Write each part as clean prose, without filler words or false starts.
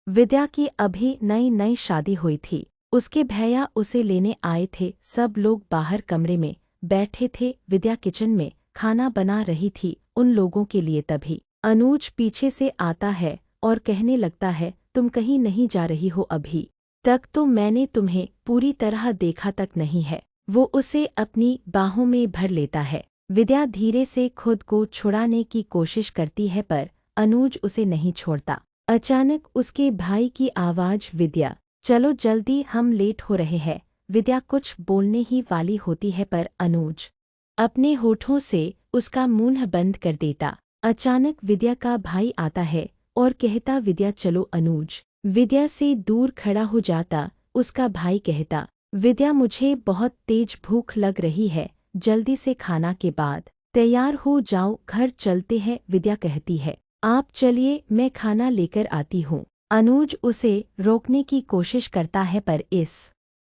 विद्या की अभी नई नई शादी हुई थी। उसके भैया उसे लेने आए थे। सब लोग बाहर कमरे में बैठे थे। विद्या किचन में खाना बना रही थी उन लोगों के लिए। तभी अनुज पीछे से आता है और कहने लगता है, तुम कहीं नहीं जा रही हो? अभी तक तो मैंने तुम्हें पूरी तरह देखा तक नहीं है। वो उसे अपनी बाहों में भर लेता है। विद्या धीरे से खुद को छुड़ाने की कोशिश करती है पर अनुज उसे नहीं छोड़ता। अचानक उसके भाई की आवाज़, विद्या चलो जल्दी, हम लेट हो रहे हैं। विद्या कुछ बोलने ही वाली होती है पर अनुज अपने होठों से उसका मुंह बंद कर देता। अचानक विद्या का भाई आता है और कहता, विद्या चलो। अनुज विद्या से दूर खड़ा हो जाता। उसका भाई कहता, विद्या मुझे बहुत तेज भूख लग रही है, जल्दी से खाना के बाद तैयार हो जाओ, घर चलते हैं। विद्या कहती है, आप चलिए, मैं खाना लेकर आती हूँ। अनुज उसे रोकने की कोशिश करता है पर इस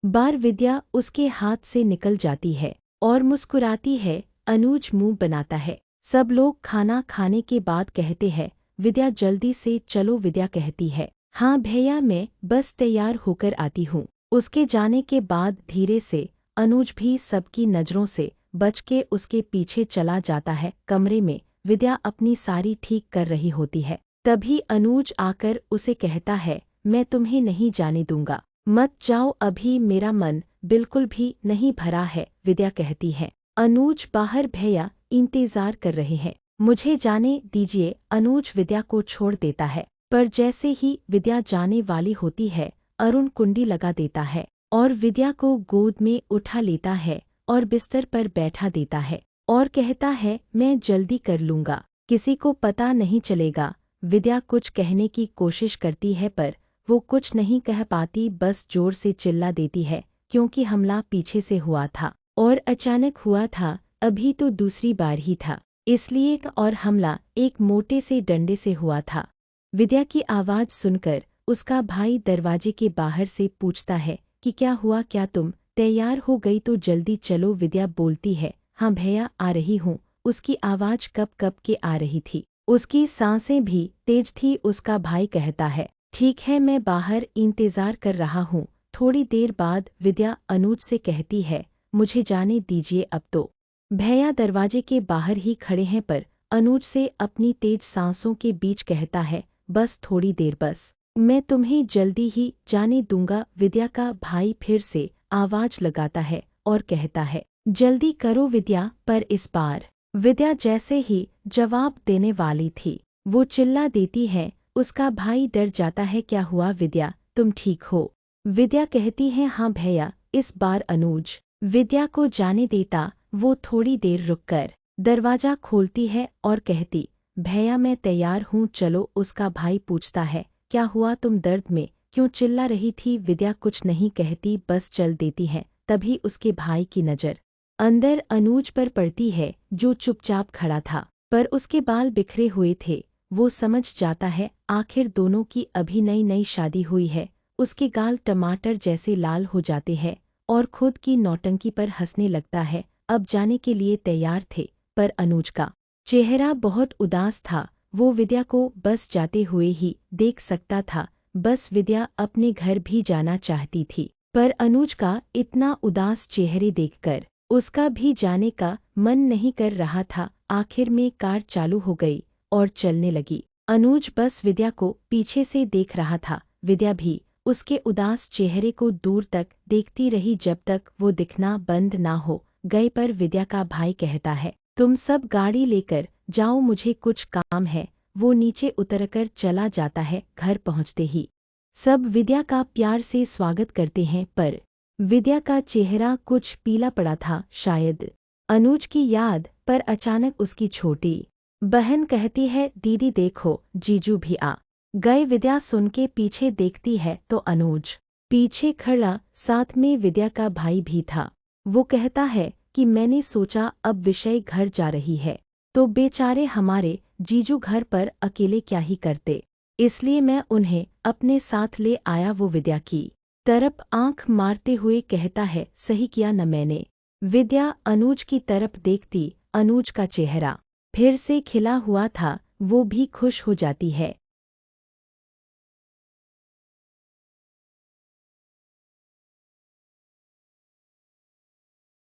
बार विद्या उसके हाथ से निकल जाती है और मुस्कुराती है। अनुज मुंह बनाता है। सब लोग खाना खाने के बाद कहते हैं, विद्या जल्दी से चलो। विद्या कहती है, हाँ भैया, मैं बस तैयार होकर आती हूँ। उसके जाने के बाद धीरे से अनुज भी सबकी नज़रों से बच के उसके पीछे चला जाता है। कमरे में विद्या अपनी साड़ी ठीक कर रही होती है। तभी अनुज आकर उसे कहता है, मैं तुम्हें नहीं जाने दूंगा, मत जाओ, अभी मेरा मन बिल्कुल भी नहीं भरा है। विद्या कहती है, अनुज बाहर भैया इंतजार कर रहे हैं, मुझे जाने दीजिए। अनुज विद्या को छोड़ देता है पर जैसे ही विद्या जाने वाली होती है, अरुण कुंडी लगा देता है और विद्या को गोद में उठा लेता है और बिस्तर पर बैठा देता है और कहता है, मैं जल्दी कर लूंगा, किसी को पता नहीं चलेगा। विद्या कुछ कहने की कोशिश करती है पर वो कुछ नहीं कह पाती, बस जोर से चिल्ला देती है क्योंकि हमला पीछे से हुआ था और अचानक हुआ था। अभी तो दूसरी बार ही था, इसलिए और हमला एक मोटे से डंडे से हुआ था। विद्या की आवाज़ सुनकर उसका भाई दरवाजे के बाहर से पूछता है कि क्या हुआ, क्या तुम तैयार हो गई तो जल्दी चलो। विद्या बोलती है, हाँ भैया, आ रही हूँ। उसकी आवाज़ कब कब के आ रही थी, उसकी सांसें भी तेज थी। उसका भाई कहता है, ठीक है, मैं बाहर इंतज़ार कर रहा हूँ। थोड़ी देर बाद विद्या अनुज से कहती है, मुझे जाने दीजिए अब तो। भैया दरवाजे के बाहर ही खड़े हैं पर अनुज से अपनी तेज सांसों के बीच कहता है, बस थोड़ी देर, बस, मैं तुम्हें जल्दी ही जाने दूंगा। विद्या का भाई फिर से आवाज लगाता है और कहता है, जल्दी करो विद्या। पर इस बार विद्या जैसे ही जवाब देने वाली थी, वो चिल्ला देती है। उसका भाई डर जाता है, क्या हुआ विद्या, तुम ठीक हो? विद्या कहती है, हाँ भैया। इस बार अनुज विद्या को जाने देता। वो थोड़ी देर रुककर दरवाजा खोलती है और कहती, भैया मैं तैयार हूँ, चलो। उसका भाई पूछता है, क्या हुआ, तुम दर्द में क्यों चिल्ला रही थी? विद्या कुछ नहीं कहती, बस चल देती है। तभी उसके भाई की नज़र अंदर अनुज पर पड़ती है जो चुपचाप खड़ा था पर उसके बाल बिखरे हुए थे। वो समझ जाता है आखिर दोनों की अभी नई नई शादी हुई है। उसके गाल टमाटर जैसे लाल हो जाते हैं और खुद की नौटंकी पर हंसने लगता है। अब जाने के लिए तैयार थे पर अनुज का चेहरा बहुत उदास था। वो विद्या को बस जाते हुए ही देख सकता था। बस विद्या अपने घर भी जाना चाहती थी पर अनुज का इतना उदास चेहरे देखकर उसका भी जाने का मन नहीं कर रहा था। आखिर में कार चालू हो गई और चलने लगी। अनुज बस विद्या को पीछे से देख रहा था। विद्या भी उसके उदास चेहरे को दूर तक देखती रही जब तक वो दिखना बंद ना हो गए। पर विद्या का भाई कहता है, तुम सब गाड़ी लेकर जाओ, मुझे कुछ काम है। वो नीचे उतरकर चला जाता है। घर पहुंचते ही सब विद्या का प्यार से स्वागत करते हैं पर विद्या का चेहरा कुछ पीला पड़ा था, शायद अनुज की याद। पर अचानक उसकी छोटी बहन कहती है, दीदी देखो, जीजू भी आ गए। विद्या सुन के पीछे देखती है तो अनुज पीछे खड़ा, साथ में विद्या का भाई भी था। वो कहता है कि मैंने सोचा अब विषय घर जा रही है तो बेचारे हमारे जीजू घर पर अकेले क्या ही करते, इसलिए मैं उन्हें अपने साथ ले आया। वो विद्या की तरफ आंख मारते हुए कहता है, सही किया न मैंने। विद्या अनुज की तरफ देखती, अनुज का चेहरा फिर से खिला हुआ था। वो भी खुश हो जाती है।